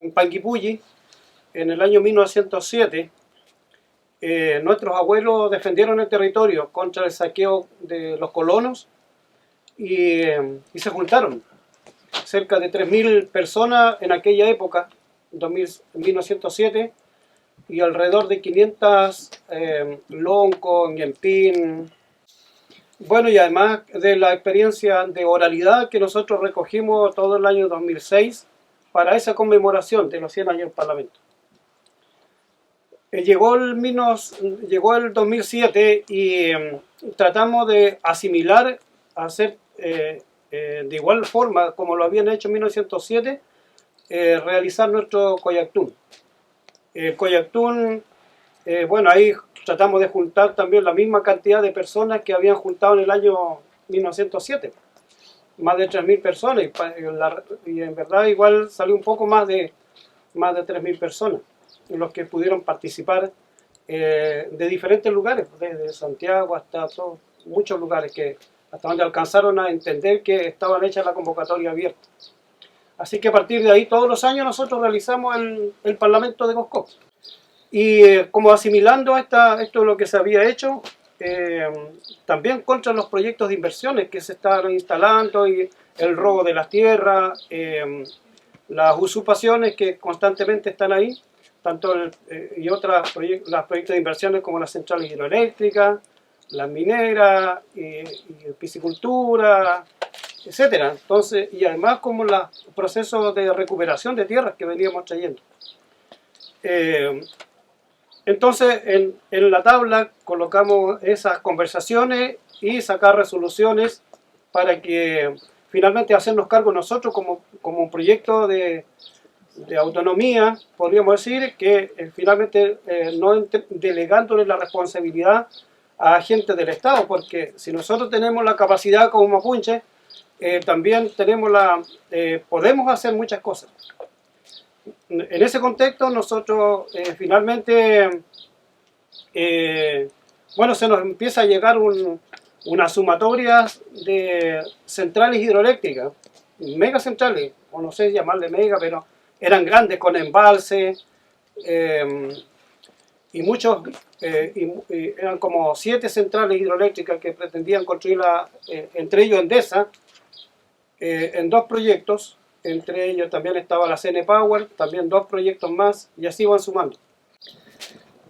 En Panguipulli, en el año 1907, nuestros abuelos defendieron el territorio contra el saqueo de los colonos y se juntaron. Cerca de 3.000 personas en aquella época, en 1907, y alrededor de 500 loncos, ñempín. Bueno, y además de la experiencia de oralidad que nosotros recogimos todo el año 2006 para esa conmemoración de los 100 años del Parlamento. Llegó el 2007 y tratamos de asimilar, hacer de igual forma como lo habían hecho en 1907, realizar nuestro Coyactún. El Coyactún, bueno, ahí tratamos de juntar también la misma cantidad de personas que habían juntado en el año 1907. Más de 3.000 personas, y en verdad igual salió un poco más de 3.000 personas, los que pudieron participar de diferentes lugares, desde Santiago hasta muchos lugares, hasta donde alcanzaron a entender que estaban hechas la convocatoria abierta. Así que a partir de ahí, todos los años nosotros realizamos el Parlamento de Coscoc. Y como asimilando esto es lo que se había hecho, también contra los proyectos de inversiones que se estaban instalando, y el robo de las tierras, las usurpaciones que constantemente están ahí, tanto y otros proyectos de inversiones como las centrales hidroeléctricas, las mineras, y piscicultura, etcétera. Entonces, y además como los procesos de recuperación de tierras que veníamos trayendo. Entonces, en la tabla colocamos esas conversaciones y sacar resoluciones para que finalmente hacernos cargo nosotros como un proyecto de autonomía, podríamos decir, que finalmente no delegándole la responsabilidad a agentes del Estado, porque si nosotros tenemos la capacidad como mapuche, también podemos hacer muchas cosas. En ese contexto nosotros finalmente, bueno, se nos empieza a llegar unas sumatorias de centrales hidroeléctricas, megacentrales, o no sé llamarle mega, pero eran grandes con embalse, y muchos, eran como 7 centrales hidroeléctricas que pretendían construirla, entre ellos Endesa, en 2 proyectos. Entre ellos también estaba la CN Power, también 2 proyectos más, y así van sumando.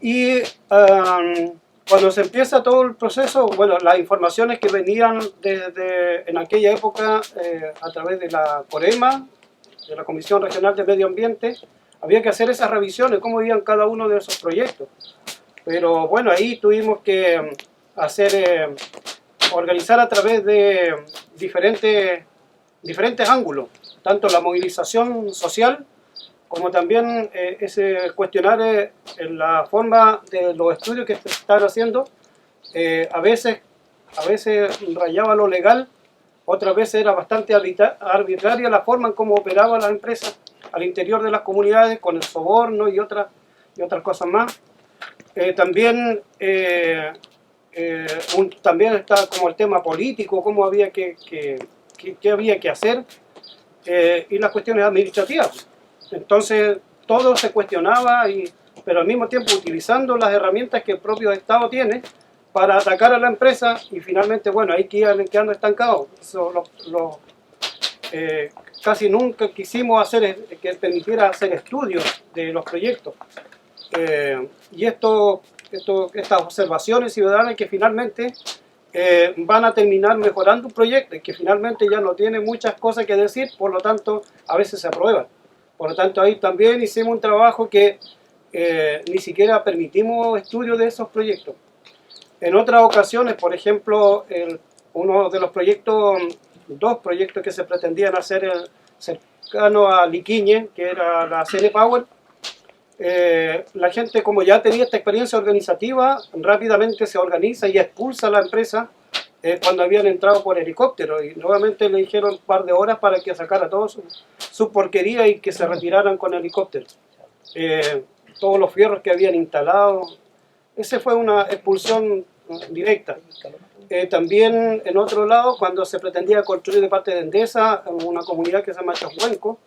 Y cuando se empieza todo el proceso, bueno, las informaciones que venían en aquella época a través de la COREMA, de la Comisión Regional de Medio Ambiente, había que hacer esas revisiones, cómo iban cada uno de esos proyectos. Pero bueno, ahí tuvimos que organizar a través de diferentes ángulos, tanto la movilización social como también cuestionar la forma de los estudios que se están haciendo. A veces rayaba lo legal, otras veces era bastante arbitraria la forma en cómo operaba la empresa al interior de las comunidades, con el soborno y otras cosas más. También está como el tema político, cómo había qué había que hacer, y las cuestiones administrativas. Entonces todo se cuestionaba, pero al mismo tiempo utilizando las herramientas que el propio Estado tiene para atacar a la empresa, y finalmente, bueno, ahí quedando estancados. Casi nunca quisimos que permitiera hacer estudios de los proyectos. Y estas observaciones ciudadanas que finalmente van a terminar mejorando un proyecto que finalmente ya no tiene muchas cosas que decir, por lo tanto a veces se aprueban. Por lo tanto ahí también hicimos un trabajo que ni siquiera permitimos estudios de esos proyectos. En otras ocasiones, por ejemplo, uno de los proyectos, 2 proyectos que se pretendían hacer cercano a Liquiñe, que era la CN Power, la gente, como ya tenía esta experiencia organizativa, rápidamente se organiza y expulsa a la empresa cuando habían entrado por helicóptero, y nuevamente le dijeron un par de horas para que sacara todo su porquería y que se retiraran con helicóptero. Todos los fierros que habían instalado, esa fue una expulsión directa. También en otro lado, cuando se pretendía construir de parte de Endesa, en una comunidad que se llama Choshuenco,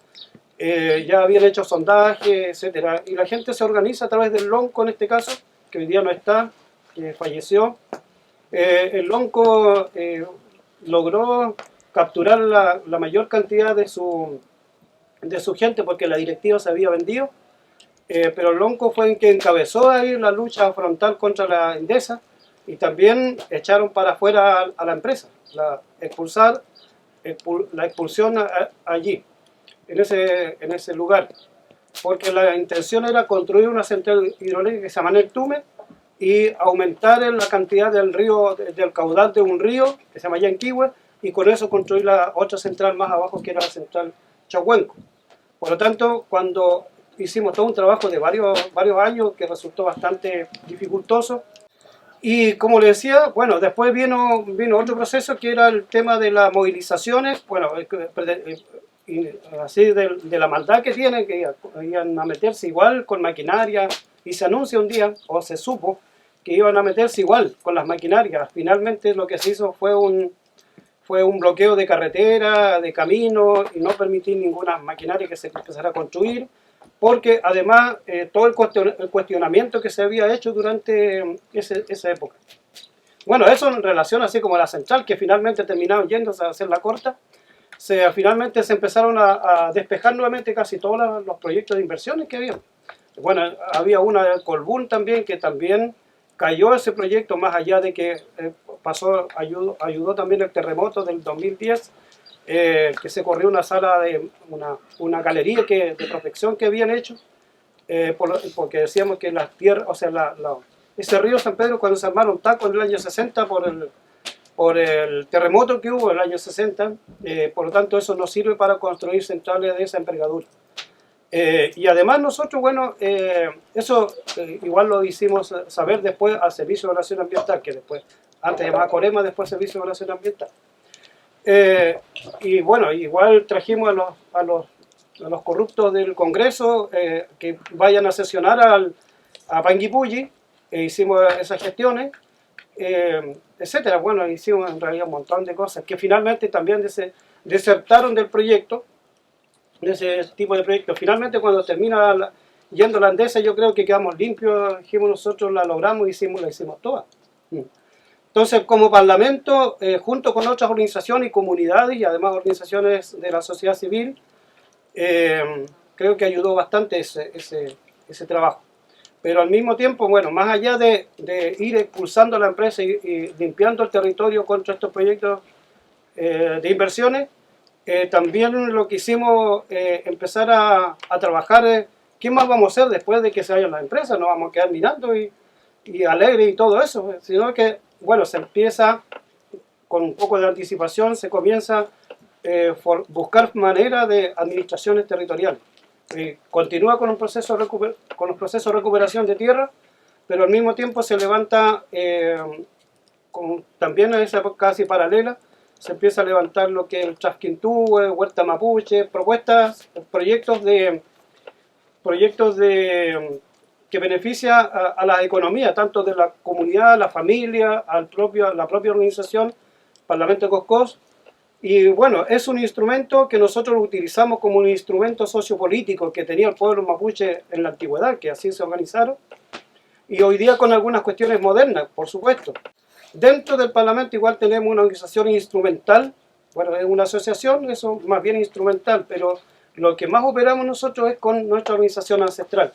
ya habían hecho sondaje, etcétera, y la gente se organiza a través del Lonco en este caso, que hoy día no está, que falleció. El Lonco logró capturar la mayor cantidad de su gente porque la directiva se había vendido, pero el Lonco fue el que encabezó ahí la lucha frontal contra la Endesa y también echaron para afuera a la empresa, la expulsión allí, en ese lugar, porque la intención era construir una central hidroeléctrica que se llama Neptume y aumentar la cantidad del río, del caudal de un río que se llama Yanquihue, y con eso construir la otra central más abajo que era la central Chahuenco. Por lo tanto, cuando hicimos todo un trabajo de varios años que resultó bastante dificultoso, y como le decía, bueno, después vino otro proceso que era el tema de las movilizaciones, bueno, así de la maldad que tienen, que iban a meterse igual con maquinaria, y se anuncia un día, o se supo, que iban a meterse igual con las maquinarias. Finalmente lo que se hizo fue un bloqueo de carretera, de camino, y no permitir ninguna maquinaria que se empezara a construir, porque además todo el cuestionamiento que se había hecho durante esa época. Bueno, eso en relación así como a la central, que finalmente terminaron yéndose a hacer la corta, finalmente se empezaron a despejar nuevamente casi todos los proyectos de inversiones que había. Bueno, había una del Colbún también, que también cayó ese proyecto, más allá de que ayudó también el terremoto del 2010, que se corrió una sala de una galería de protección que habían hecho, porque decíamos que las tierras, o sea, ese río San Pedro, cuando se armaron tacos en el año 60 por el terremoto que hubo en el año 60, por lo tanto eso no sirve para construir centrales de esa envergadura. Y además nosotros, bueno, eso igual lo hicimos saber después al Servicio de Evaluación Ambiental, que después, antes llamaba Corema, después Servicio de Evaluación Ambiental. Y bueno, igual trajimos a los corruptos del Congreso que vayan a sesionar a Panguipulli, hicimos esas gestiones, etcétera. Bueno, hicimos en realidad un montón de cosas que finalmente también desertaron del proyecto, de ese tipo de proyectos. Finalmente, cuando termina yendo la Endesa, yo creo que quedamos limpios, dijimos nosotros, la logramos y la hicimos toda. Entonces, como Parlamento, junto con otras organizaciones y comunidades, y además organizaciones de la sociedad civil, creo que ayudó bastante ese trabajo. Pero al mismo tiempo, bueno, más allá de ir expulsando a la empresa y limpiando el territorio contra estos proyectos de inversiones, también lo que hicimos empezar a trabajar, ¿qué más vamos a hacer después de que se vayan las empresas? No vamos a quedar mirando y alegre y todo eso, sino que, bueno, se empieza con un poco de anticipación, se comienza por buscar maneras de administraciones territoriales. Continúa con los procesos de recuperación de tierra, pero al mismo tiempo se levanta, también en esa época casi paralela, se empieza a levantar lo que es el Chasquintúe, Huerta Mapuche, proyectos que beneficia a la economía, tanto de la comunidad, la familia, la propia organización, Parlamento de Coscós. Y bueno, es un instrumento que nosotros lo utilizamos como un instrumento sociopolítico que tenía el pueblo mapuche en la antigüedad, que así se organizaron, y hoy día con algunas cuestiones modernas, por supuesto. Dentro del Parlamento igual tenemos una organización instrumental, bueno, es una asociación, eso más bien instrumental, pero lo que más operamos nosotros es con nuestra organización ancestral,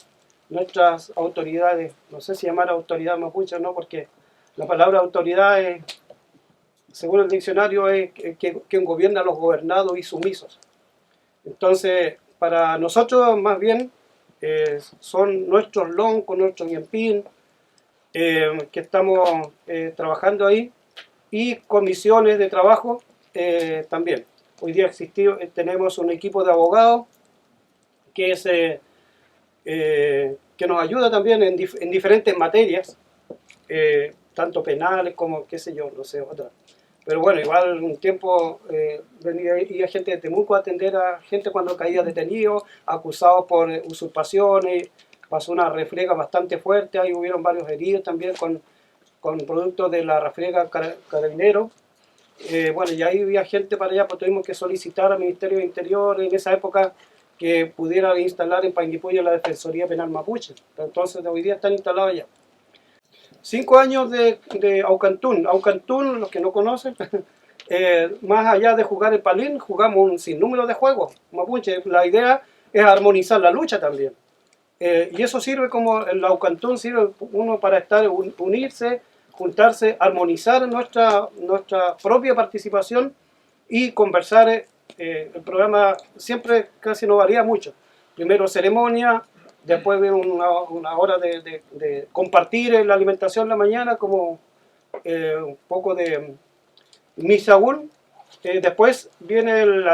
nuestras autoridades, no sé si llamar autoridad mapuche o no, porque la palabra autoridad es, según el diccionario, es quien gobierna a los gobernados y sumisos. Entonces, para nosotros más bien son nuestros loncos, nuestros yempín, que estamos trabajando ahí, y comisiones de trabajo también. Hoy día tenemos un equipo de abogados que nos ayuda también en diferentes materias, tanto penales como, qué sé yo, no sé, otras. Pero bueno, igual un tiempo iba gente de Temuco a atender a gente cuando caía detenido, acusados por usurpaciones. Pasó una refriega bastante fuerte, ahí hubieron varios heridos también con productos de la refriega Carabinero. Bueno, y ahí había gente para allá, pues tuvimos que solicitar al Ministerio de Interior. En esa época que pudiera instalar en Panguipulli la Defensoría Penal Mapuche. Entonces hoy día están instalados allá. 5 años de Aucantún. Aucantún, los que no conocen, más allá de jugar el palín, jugamos un sinnúmero de juegos mapuche. La idea es armonizar la lucha también. Y eso sirve como el Aucantún sirve uno para unirse, juntarse, armonizar nuestra propia participación y conversar. El programa siempre casi no varía mucho. Primero ceremonia, después viene una hora de compartir la alimentación en la mañana, como un poco de misaúl. Después vienen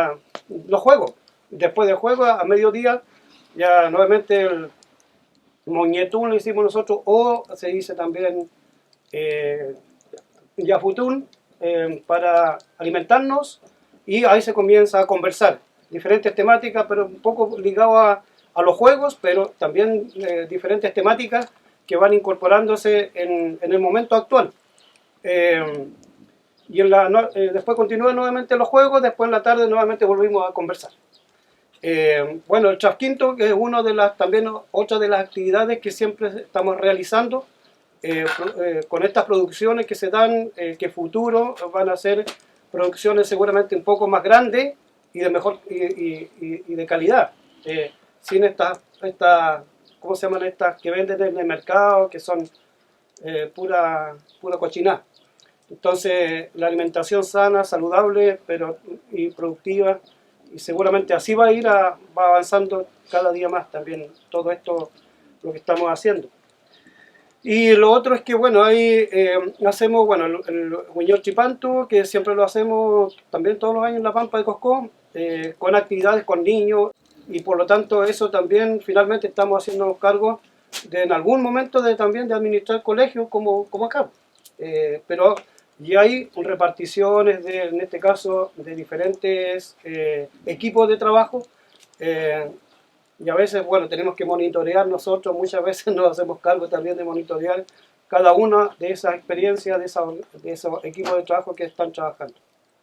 los juegos. Después de juegos, a mediodía, ya nuevamente el moñetún lo hicimos nosotros, o se dice también yafutún, para alimentarnos, y ahí se comienza a conversar. Diferentes temáticas, pero un poco ligado a los juegos, pero también diferentes temáticas que van incorporándose en el momento actual. Y después continúan nuevamente los juegos, después en la tarde nuevamente volvimos a conversar. Bueno, el Chasquinto, que es también otra de las actividades que siempre estamos realizando, con estas producciones que se dan, que futuro van a ser producciones seguramente un poco más grandes y de mejor y de calidad, sin estas, ¿cómo se llaman estas que venden en el mercado, que son pura cochinada? Entonces, la alimentación sana, saludable, y productiva, y seguramente así va avanzando cada día más también todo esto, lo que estamos haciendo. Y lo otro es que, bueno, ahí hacemos, bueno, el Huiñol Chipantu, que siempre lo hacemos también todos los años en la Pampa de Coscó, con actividades con niños, y por lo tanto eso también finalmente estamos haciendo cargo en algún momento también de administrar colegios como acá. Pero y hay reparticiones, en este caso, de diferentes equipos de trabajo, y a veces, bueno, tenemos que monitorear nosotros, muchas veces nos hacemos cargo también de monitorear cada una de esas experiencias, de esos equipos de trabajo que están trabajando.